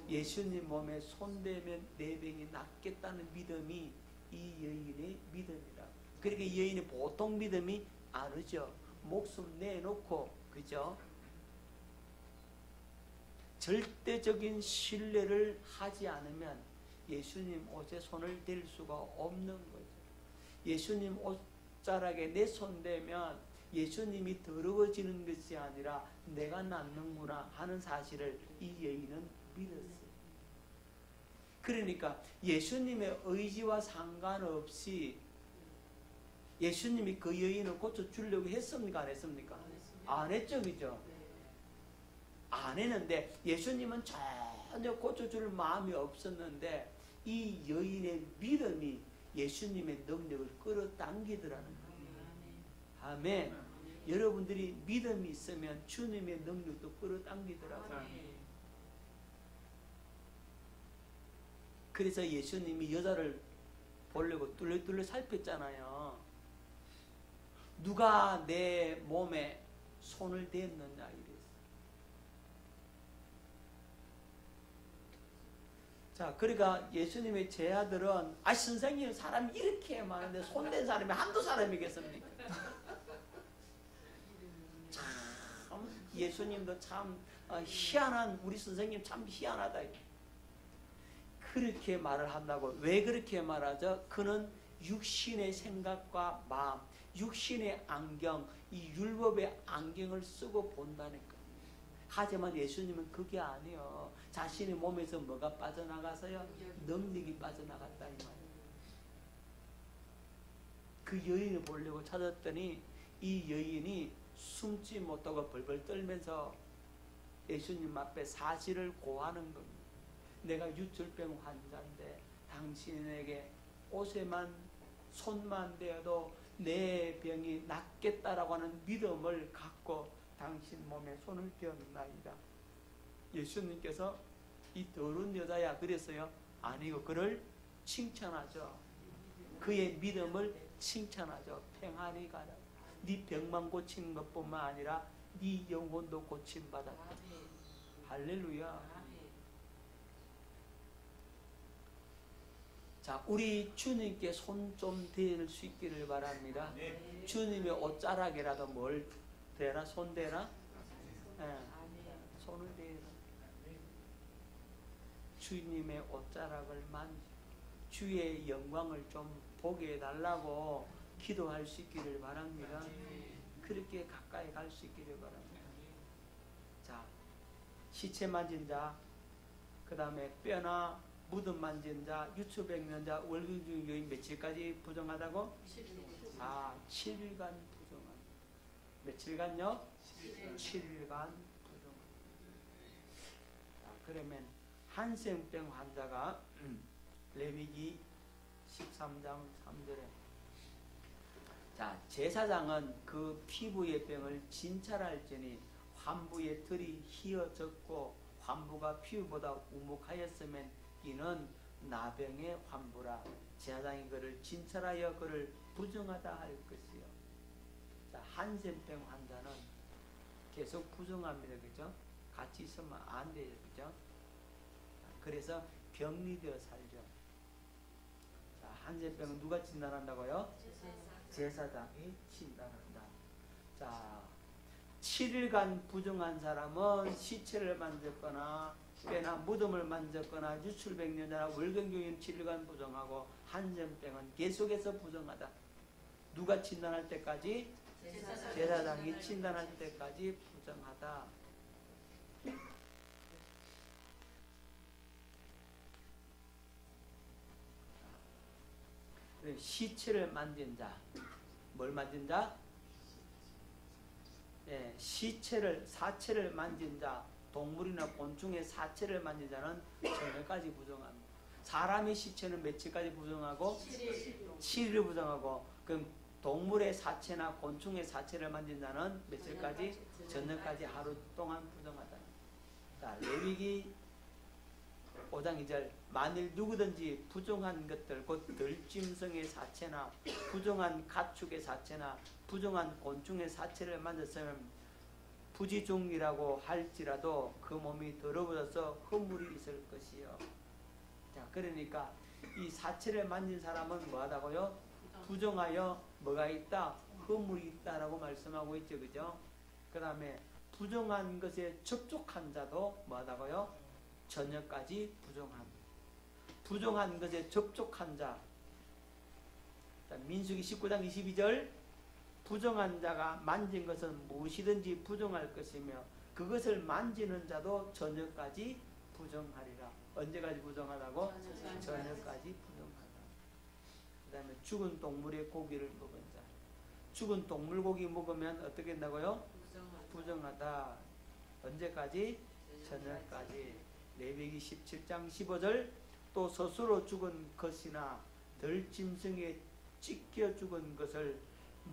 예수님 몸에 손대면 내 병이 낫겠다는 믿음이 이 여인의 믿음이라. 그러니까 이 여인이 보통 믿음이 아니죠. 목숨 내놓고, 그죠? 절대적인 신뢰를 하지 않으면 예수님 옷에 손을 댈 수가 없는 거죠. 예수님 옷자락에 내 손 대면 예수님이 더러워지는 것이 아니라 내가 낫는구나 하는 사실을 이 여인은 믿었어요. 그러니까 예수님의 의지와 상관없이 예수님이 그 여인을 고쳐주려고 했습니까? 안 했습니까? 안 했죠. 그죠? 안 했는데 예수님은 전혀 고쳐줄 마음이 없었는데 이 여인의 믿음이 예수님의 능력을 끌어당기더라는 거예요. 아멘. 여러분들이 믿음이 있으면 주님의 능력도 끌어당기더라고요. 그래서 예수님이 여자를 보려고 뚫레뚫레 살폈잖아요. 누가 내 몸에 손을 댔느냐 이랬어요. 자, 그러니까 예수님의 제자들은 선생님 사람이 이렇게 많은데 손댄 사람이 한두 사람이겠습니까? 참 예수님도 참 희한한, 우리 선생님 참 희한하다. 그렇게 말을 한다고. 왜 그렇게 말하죠? 그는 육신의 생각과 마음, 육신의 안경, 이 율법의 안경을 쓰고 본다니까. 하지만 예수님은 그게 아니에요. 자신의 몸에서 뭐가 빠져나가서요? 능력이 빠져나갔다 이 말이에요. 그 여인을 보려고 찾았더니 이 여인이 숨지 못하고 벌벌 떨면서 예수님 앞에 사실을 고하는 겁니다. 내가 유출병 환자인데 당신에게 옷에만 손만 대어도 내 병이 낫겠다라고 하는 믿음을 갖고 당신 몸에 손을 대었나이다. 예수님께서 이 더러운 여자야 그랬어요? 아니고 그를 칭찬하죠. 그의 믿음을 칭찬하죠. 평안히 가라. 네 병만 고치는 것뿐만 아니라 네 영혼도 고침받았다. 할렐루야. 자, 우리 주님께 손 좀 댈 수 있기를 바랍니다. 주님의 옷자락이라도 뭘 대라? 손 대라? 네. 손을 대라. 주님의 옷자락을 주의 영광을 좀 보게 해달라고 기도할 수 있기를 바랍니다. 그렇게 가까이 갈 수 있기를 바랍니다. 자, 시체 만진 자, 그 다음에 뼈나 무덤 만진 자, 유추백년자, 월급중 여인 며칠까지 부정하다고? 7일간 부정한. 며칠간요? 7일간 부정한. 자, 그러면 한센병 환자가 레위기 13장 3절에 자, 제사장은 그 피부의 병을 진찰할지니 환부의 털이 휘어졌고 환부가 피부보다 우묵하였으면 이는 나병의 환부라. 제사장이 그를 진찰하여 그를 부정하다 할 것이요. 자, 한센병 환자는 계속 부정합니다. 그죠? 같이 있으면 안 돼요. 그죠? 그래서 격리되어 살죠. 자, 한센병은 누가 진단한다고요? 제사장이 진단한다. 자, 7일간 부정한 사람은 시체를 만졌거나 뼈나 무덤을 만졌거나 유출백년자나 월경교인 7일간 부정하고 한센병은 계속해서 부정하다. 누가 진단할 때까지? 제사장이 진단할 때까지 부정하다. 시체를 만진 자, 뭘 만진 자? 예, 사체를 만진 자, 동물이나 곤충의 사체를 만진 자는 저녁까지 부정합니다. 사람의 시체는 며칠까지 부정하고? 7일 부정하고, 그럼 동물의 사체나 곤충의 사체를 만진 자는 며칠까지? 저녁까지 하루 동안 부정하다. 자, 레위기 5장 2절 만일 누구든지 부정한 것들 곧 들짐승의 사체나 부정한 가축의 사체나 부정한 곤충의 사체를 만졌으면 부지중이라고 할지라도 그 몸이 더러워져서 허물이 있을 것이요. 자, 그러니까 이 사체를 만진 사람은 뭐하다고요? 부정하여 뭐가 있다? 허물이 있다라고 말씀하고 있죠. 그죠? 그 다음에 부정한 것에 접촉한 자도 뭐하다고요? 저녁까지 부정함. 부정한 것에 접촉한 자. 자, 민수기 19장 22절 부정한 자가 만진 것은 무엇이든지 부정할 것이며 그것을 만지는 자도 저녁까지 부정하리라. 언제까지 부정하다고? 저녁까지 부정하다. 그 다음에 죽은 동물의 고기를 먹은 자. 죽은 동물 고기 먹으면 어떻게 된다고요? 부정하다. 언제까지? 저녁까지. 레위기 17장 15절 또 스스로 죽은 것이나 들짐승에 찢겨 죽은 것을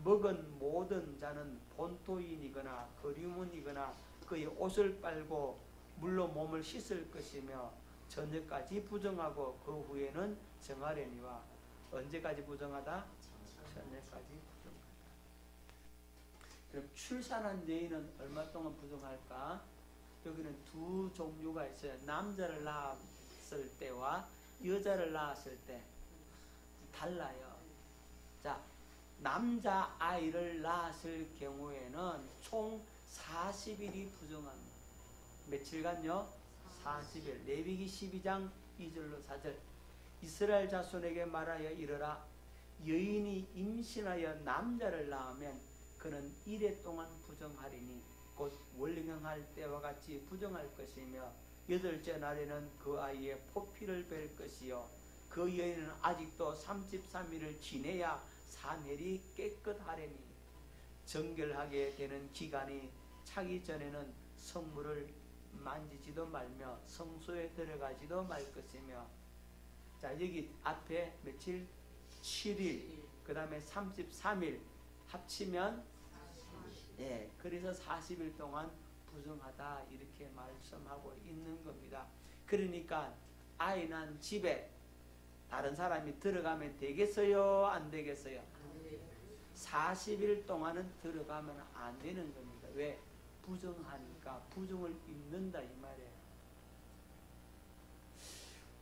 먹은 모든 자는 본토인이거나 거류문이거나 그의 옷을 빨고 물로 몸을 씻을 것이며 저녁까지 부정하고 그 후에는 정하려니와. 언제까지 부정하다? 저녁까지 부정하다. 그럼 출산한 여인은 얼마 동안 부정할까? 여기는 두 종류가 있어요. 남자를 낳았을 때와 여자를 낳았을 때 달라요. 자, 남자 아이를 낳았을 경우에는 총 40일이 부정합니다. 며칠간요? 40일. 레위기 12장 2절로 4절. 이스라엘 자손에게 말하여 이르라. 여인이 임신하여 남자를 낳으면 그는 이래 동안 부정하리니 곧 월경할 때와 같이 부정할 것이며 여덟째 날에는 그 아이의 포피를 뺄 것이요 그 여인은 아직도 33일을 지내야 사내리 깨끗하리니 정결하게 되는 기간이 차기 전에는 성물을 만지지도 말며 성소에 들어가지도 말 것이며. 자, 여기 앞에 며칠? 7일, 그 다음에 33일 합치면 그래서 40일 동안 부정하다 이렇게 말씀하고 있는 겁니다. 그러니까 아이 난 집에 다른 사람이 들어가면 되겠어요? 안 되겠어요? 40일 동안은 들어가면 안 되는 겁니다. 왜? 부정하니까 부정을 입는다 이 말이에요.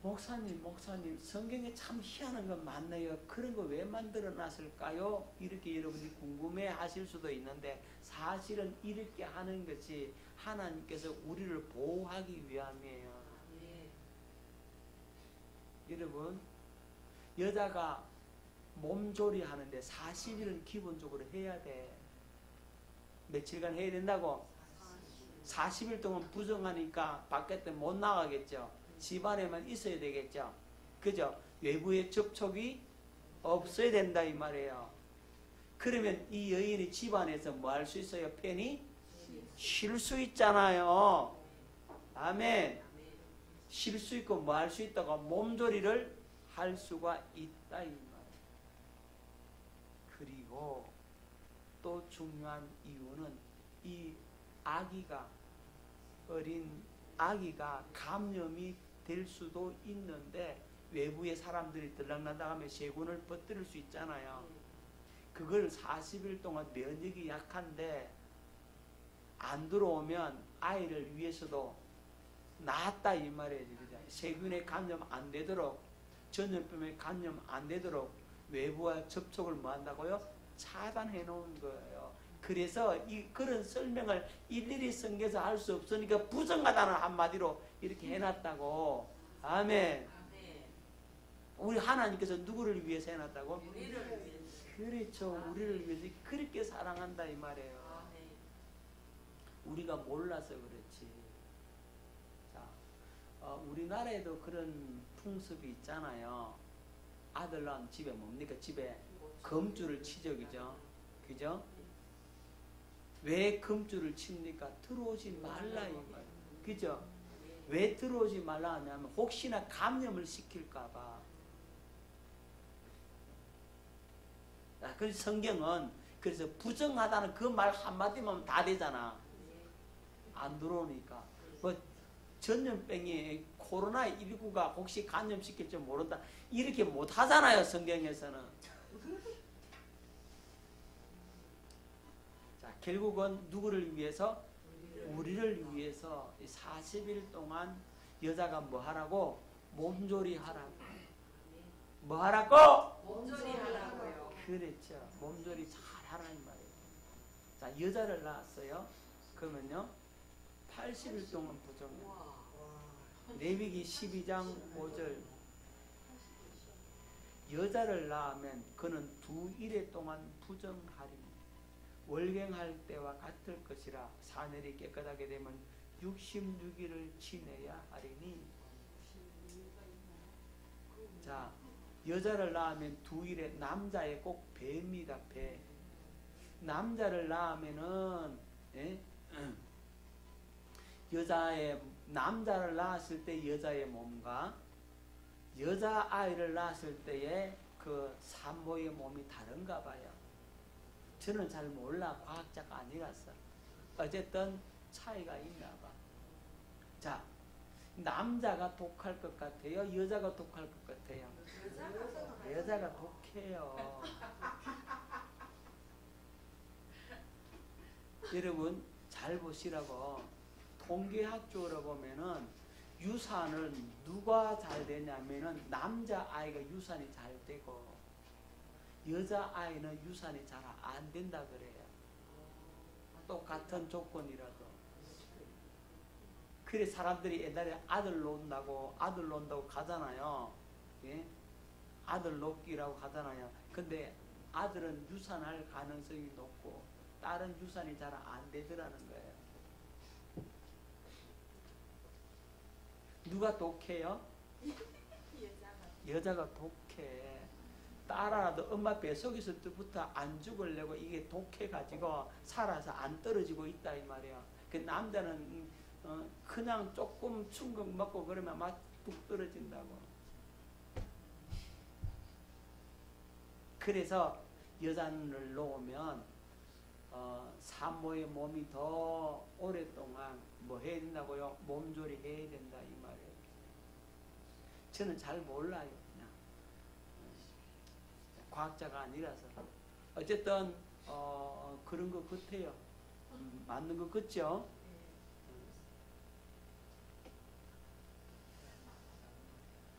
목사님 성경에 참 희한한 건 많네요. 그런 거 왜 만들어 놨을까요? 이렇게 여러분이 궁금해 하실 수도 있는데 사실은 이렇게 하는 것이 하나님께서 우리를 보호하기 위함이에요. 여러분, 여자가 몸조리 하는데 40일은 기본적으로 해야 돼. 며칠간 해야 된다고? 40일 동안 부정하니까 밖에 못 나가겠죠. 집안에만 있어야 되겠죠. 그죠? 외부의 접촉이 없어야 된다 이 말이에요. 그러면 이 여인이 집안에서 뭐 할 수 있어요? 편히 쉴 수 있잖아요. 아멘. 쉴 수 있고 뭐 할 수 있다고 몸조리를 할 수가 있다 이 말이에요. 그리고 또 중요한 이유는 이 아기가 어린 아기가 감염이 될 수도 있는데 외부의 사람들이 들락날락하면 세균을 퍼뜨릴 수 있잖아요. 그걸 40일 동안 면역이 약한데 안 들어오면 아이를 위해서도 낫다 이 말이에요. 세균에 감염 안 되도록 전염병에 감염 안 되도록 외부와 접촉을 뭐 한다고요? 차단해 놓은 거예요. 그래서 그런 설명을 일일이 성경에서 할 수 없으니까 부정하다는 한마디로 이렇게 해놨다고. 아멘. 우리 하나님께서 누구를 위해서 해놨다고? 우리를 위해서. 그렇죠. 우리를 위해서 그렇게 사랑한다 이 말이에요. 우리가 몰라서 그렇지. 자, 우리나라에도 그런 풍습이 있잖아요. 아들 낳으면 집에 뭡니까? 집에 금줄을 치죠. 그죠? 왜 금줄을 칩니까? 들어오지 말라 이 말. 그죠? 왜 들어오지 말라 하냐면 혹시나 감염을 시킬까봐. 그래서 성경은 그래서 부정하다는 그 말 한마디만 다 되잖아. 안 들어오니까. 뭐 전염병이 코로나19가 혹시 감염시킬지 모른다. 이렇게 못 하잖아요. 성경에서는. 자, 결국은 누구를 위해서? 우리를 위해서 40일 동안 여자가 뭐 하라고? 몸조리 하라고. 뭐 하라고? 몸조리 하라고요. 그렇죠. 몸조리 잘 하라는 말이에요. 자, 여자를 낳았어요. 그러면요 80일 동안 부정해요. 레위기 12장 5절. 여자를 낳으면 그는 2일 동안 부정하리니 월경할 때와 같을 것이라 사내리 깨끗하게 되면 66일을 지내야 하리니. 자, 여자를 낳으면 2일에 남자의 꼭 배입니다. 배. 남자를 낳으면은 남자를 낳았을 때 여자의 몸과 여자 아이를 낳았을 때의 그 산모의 몸이 다른가 봐요. 저는 잘 몰라. 과학자가 아니라서. 어쨌든 차이가 있나 봐. 자, 남자가 독할 것 같아요? 여자가 독할 것 같아요? 여자가 독해요. 여러분 잘 보시라고. 통계학적으로 보면은 유산을 누가 잘 되냐면은 남자아이가 유산이 잘 되고 여자아이는 유산이 잘 안 된다 그래요. 똑같은 조건이라도. 그래 사람들이 옛날에 아들 놓는다고 가잖아요. 예? 아들 놓기라고 하잖아요. 근데 아들은 유산할 가능성이 높고 딸은 유산이 잘 안 되더라는 거예요. 누가 독해요? 여자가 독해. 딸아라도 엄마 뱃속에서 때부터 안 죽으려고 이게 독해가지고 살아서 안 떨어지고 있다 이 말이에요. 그 남자는 그냥 조금 충격 먹고 그러면 막 뚝 떨어진다고. 그래서 여자를 놓으면 산모의 몸이 더 오랫동안 뭐 해야 된다고요? 몸조리 해야 된다 이 말이에요. 저는 잘 몰라요. 그냥 과학자가 아니라서. 어쨌든 그런 것 같아요. 맞는 것 같죠?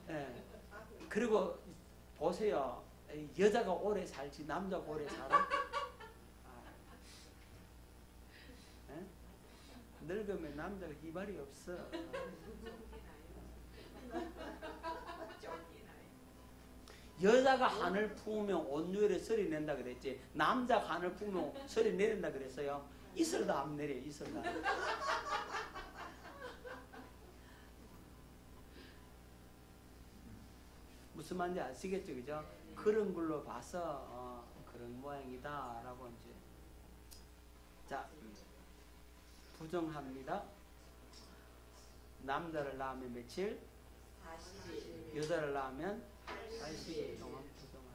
네. 그리고 보세요. 여자가 오래 살지 남자가 오래 살아? 네? 늙으면 남자가 희발이 없어. 여자가 한을 품으면 온유에 소리 낸다 그랬지. 남자가 한을 품으면 소리 내린다 그랬어요. 이슬도 안 내려. 이슬도. 무슨 말인지 아시겠죠, 그죠? 그런 걸로 봐서 그런 모양이다라고 이제. 자, 부정합니다. 남자를 낳으면 며칠? 40일. 여자를 낳으면 80일 동안 부정한.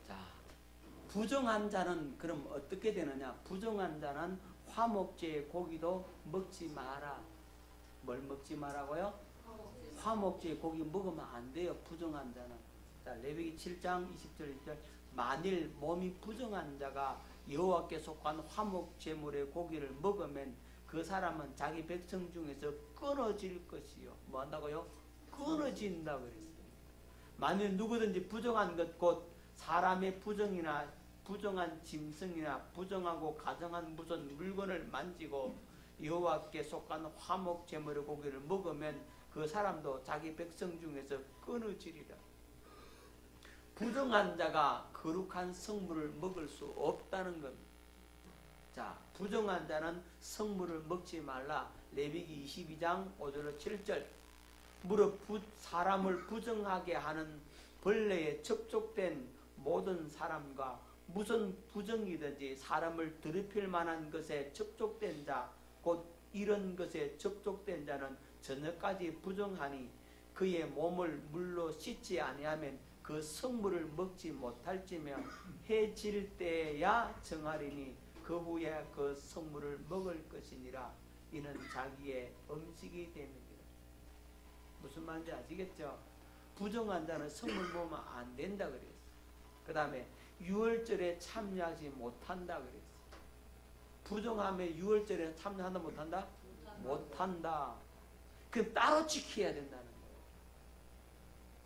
자, 부정한 자는 그럼 어떻게 되느냐? 부정한 자는 화목제의 고기도 먹지 마라. 뭘 먹지 마라고요? 화목제의 고기 먹으면 안 돼요. 부정한 자는. 자, 레위기 7장 20절 20절. 만일 몸이 부정한 자가 여호와께 속한 화목제물의 고기를 먹으면 그 사람은 자기 백성 중에서 끊어질 것이요. 뭐 한다고요? 끊어진다 그랬어요. 만일 누구든지 부정한 것 곧 사람의 부정이나 부정한 짐승이나 부정하고 가정한 무슨 물건을 만지고 여호와께 속한 화목 제물의 고기를 먹으면 그 사람도 자기 백성 중에서 끊어지리라. 부정한 자가 거룩한 성물을 먹을 수 없다는 겁니다. 자, 부정한 자는 성물을 먹지 말라. 레위기 22장 5절 7절. 무릇 사람을 부정하게 하는 벌레에 접촉된 모든 사람과 무슨 부정이든지 사람을 더럽힐 만한 것에 접촉된 자, 곧 이런 것에 접촉된 자는 저녁까지 부정하니 그의 몸을 물로 씻지 아니하면 그 성물을 먹지 못할지며 해질 때야 정하리니 그 후에 그 성물을 먹을 것이니라. 이는 자기의 음식이 됩니다. 무슨 말인지 아시겠죠? 부정한 자는 성물 먹으면 안 된다 그랬어요. 그 다음에 유월절에 참여하지 못한다 그랬어요. 부정함에 유월절에 참여한다 못한다? 못한다. 그럼 따로 지켜야 된다는 거예요.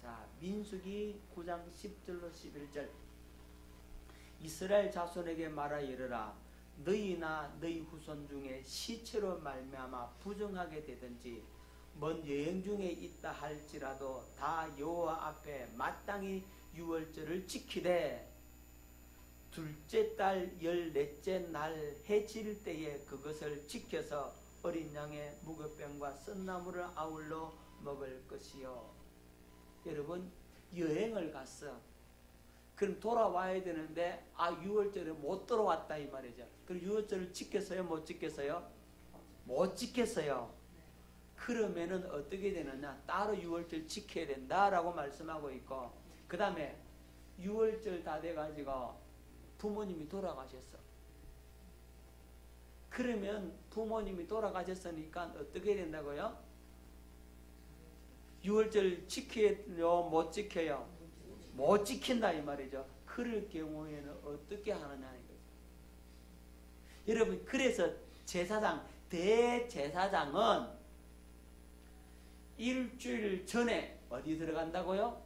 자, 민수기 9장 10절로 11절. 이스라엘 자손에게 말하 이르라. 너희나 너희 후손 중에 시체로 말미암아 부정하게 되든지 먼 여행 중에 있다 할지라도 다 여호와 앞에 마땅히 유월절을 지키되 둘째 달 14째 날 해질 때에 그것을 지켜서 어린 양의 무교병과 썬나물을 아울러 먹을 것이요. 여러분, 여행을 갔어. 그럼 돌아와야 되는데 유월절에 못 돌아왔다 이 말이죠. 그럼 유월절을 지켰어요? 못 지켰어요? 못 지켰어요. 그러면은 어떻게 되느냐? 따로 유월절 지켜야 된다라고 말씀하고 있고, 그 다음에 유월절 다 돼가지고 부모님이 돌아가셨어. 그러면 부모님이 돌아가셨으니까 어떻게 된다고요? 유월절 지켜요? 못 지켜요? 못 지킨다 이 말이죠. 그럴 경우에는 어떻게 하느냐 이거죠. 여러분 그래서 제사장 대제사장은 일주일 전에 어디 들어간다고요?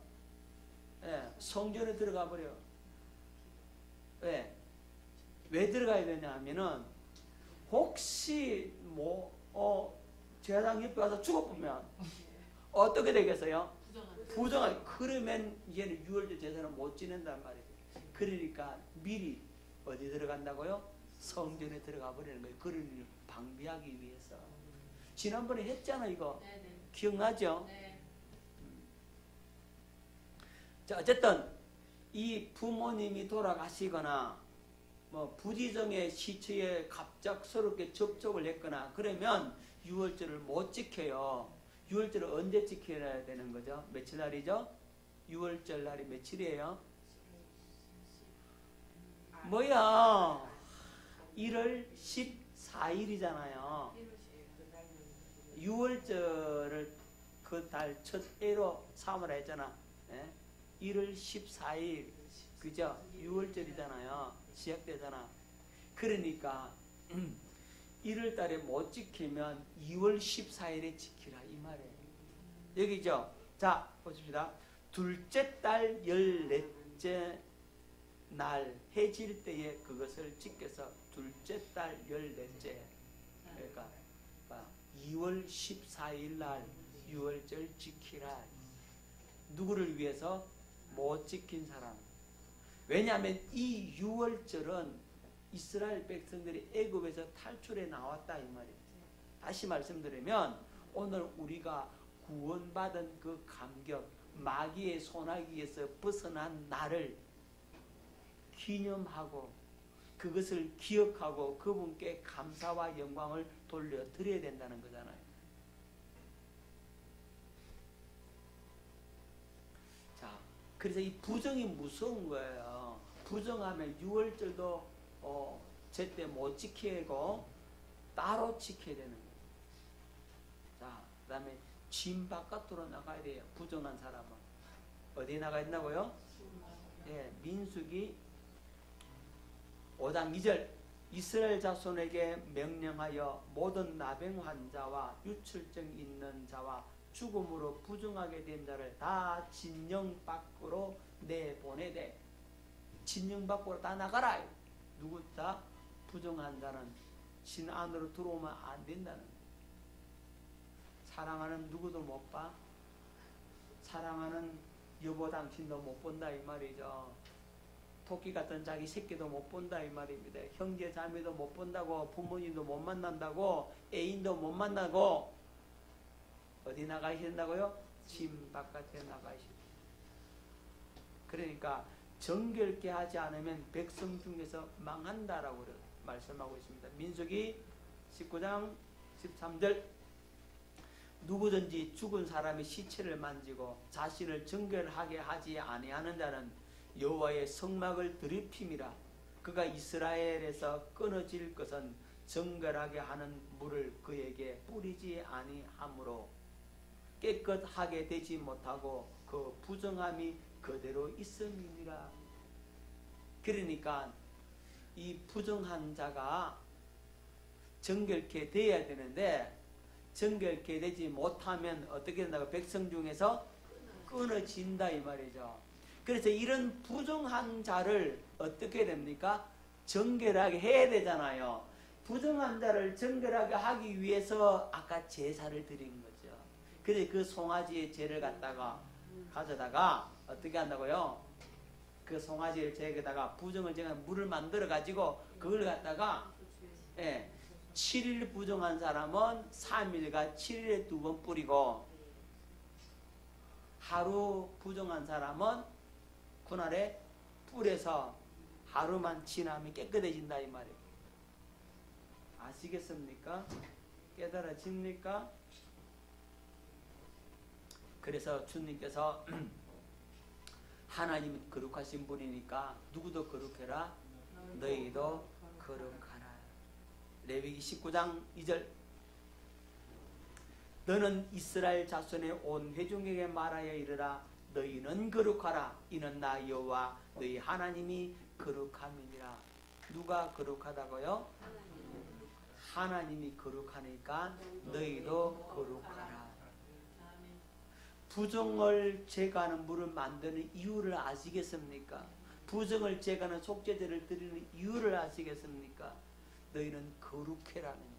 예, 성전에 들어가 버려. 왜 들어가야 되냐 하면은 혹시 제사장 옆에 가서 죽어보면 어떻게 되겠어요? 부정하게. 그러면 얘는 유월절 제사는 못 지낸단 말이에요. 그러니까 미리 어디 들어간다고요? 성전에 들어가 버리는 거예요. 그런 일을 방비하기 위해서. 지난번에 했잖아 이거. 네네. 기억나죠? 네. 자, 어쨌든 이 부모님이 돌아가시거나 뭐 부지정의 시체에 갑작스럽게 접촉을 했거나 그러면 유월절을 못 지켜요. 유월절을 언제 지켜야 되는 거죠? 며칠 날이죠? 유월절 날이 며칠이에요? 뭐야? 1월 14일이잖아요. 유월절을 그 달 첫 해로 삼으라 했잖아. 1월 14일 그죠? 유월절이잖아요. 시작되잖아. 그러니까 1월 달에 못 지키면 2월 14일에 지키라 이 말이에요. 여기죠? 자 보십시다. 둘째 달 14째 날 해질 때에 그것을 지켜서 둘째 달 14째 그러니까 2월 14일 날 유월절 지키라. 누구를 위해서? 못 지킨 사람. 왜냐하면 이 유월절은 이스라엘 백성들이 애굽에서 탈출해 나왔다 이 말이에요. 다시 말씀드리면 오늘 우리가 구원받은 그 감격, 마귀의 소나기에서 벗어난 날을 기념하고 그것을 기억하고 그분께 감사와 영광을 돌려드려야 된다는 거잖아요. 자, 그래서 이 부정이 무서운 거예요. 부정하면 유월절도 제때 못 지키고 따로 지켜야 되는 거예요. 자, 그 다음에 진 바깥으로 나가야 돼요. 부정한 사람은. 어디 나가야 된다고요? 민수기 5장 2절 이스라엘 자손에게 명령하여 모든 나병 환자와 유출증 있는 자와 죽음으로 부정하게 된 자를 다 진영 밖으로 내보내되 진영 밖으로 다 나가라. 누구 다? 부정한 자는 진 안으로 들어오면 안 된다는 거예요. 사랑하는 누구도 못 봐. 사랑하는 여보 당신도 못 본다 이 말이죠. 토끼 같은 자기 새끼도 못 본다 이 말입니다. 형제 자매도 못 본다고, 부모님도 못 만난다고, 애인도 못 만나고 어디 나가셔야 된다고요? 진 바깥에 나가셔야 돼요. 그러니까 정결케 하지 않으면 백성 중에서 망한다라고 말씀하고 있습니다. 민수기 19장 13절 누구든지 죽은 사람의 시체를 만지고 자신을 정결하게 하지 아니하는 자는 여호와의 성막을 더럽힘이라. 그가 이스라엘에서 끊어질 것은 정결하게 하는 물을 그에게 뿌리지 아니하므로 깨끗하게 되지 못하고 그 부정함이 그대로 있음이니라. 그러니까 이 부정한 자가 정결케 돼야 되는데 정결케 되지 못하면 어떻게 된다고? 백성 중에서 끊어진다 이 말이죠. 그래서 이런 부정한 자를 어떻게 됩니까? 정결하게 해야 되잖아요. 부정한 자를 정결하게 하기 위해서 아까 제사를 드린 거죠. 그래서 그 송아지의 죄를 갖다가 가져다가 어떻게 한다고요? 그 송아지의 죄에다가 부정을 정한 물을 만들어 가지고 그걸 갖다가 7일 부정한 사람은 3일과 7일에 2번 뿌리고 하루 부정한 사람은 그날에 뿌려서 하루만 지나면 깨끗해진다 이 말이에요. 아시겠습니까? 깨달아집니까? 그래서 주님께서 하나님은 거룩하신 분이니까 누구도 거룩해라 너희도 거룩하라. 레위기 19장 2절 너는 이스라엘 자손의 온 회중에게 말하여 이르라 너희는 거룩하라. 이는 나 여호와 너희 하나님이 거룩함이니라. 누가 거룩하다고요? 하나님이 거룩하니까 너희도 거룩하라. 부정을 제거하는 물을 만드는 이유를 아시겠습니까? 부정을 제거하는 속죄제를 드리는 이유를 아시겠습니까? 너희는 거룩해라는 거예요.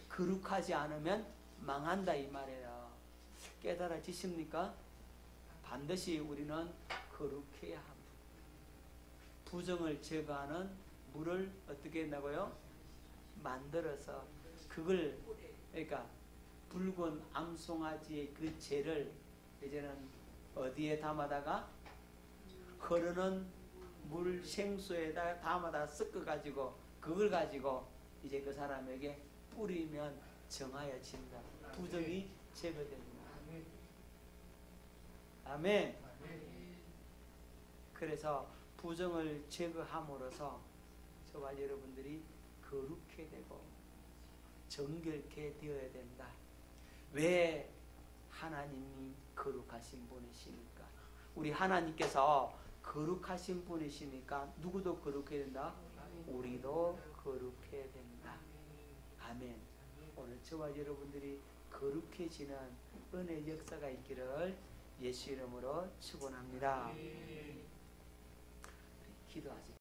거룩하지 않으면 망한다 이 말이에요. 깨달아지십니까? 반드시 우리는 거룩해야 합니다. 부정을 제거하는 물을 어떻게 한다고요? 만들어서 그걸 그러니까 붉은 암송아지의 그 죄를 이제는 어디에 담아다가 흐르는 물 생수에다 담아다 섞어가지고 그걸 가지고 이제 그 사람에게 뿌리면 정하여진다. 부정이 제거됩니다. 아멘. 그래서 부정을 제거함으로써 저와 여러분들이 거룩해 되고 정결케 되어야 된다. 왜? 하나님이 거룩하신 분이시니까. 우리 하나님께서 거룩하신 분이시니까 누구도 거룩해야 된다? 우리도 거룩해야 된다. 아멘. 오늘 저와 여러분들이 거룩해지는 은혜 역사가 있기를 예수 이름으로 축원합니다. 기도하세요.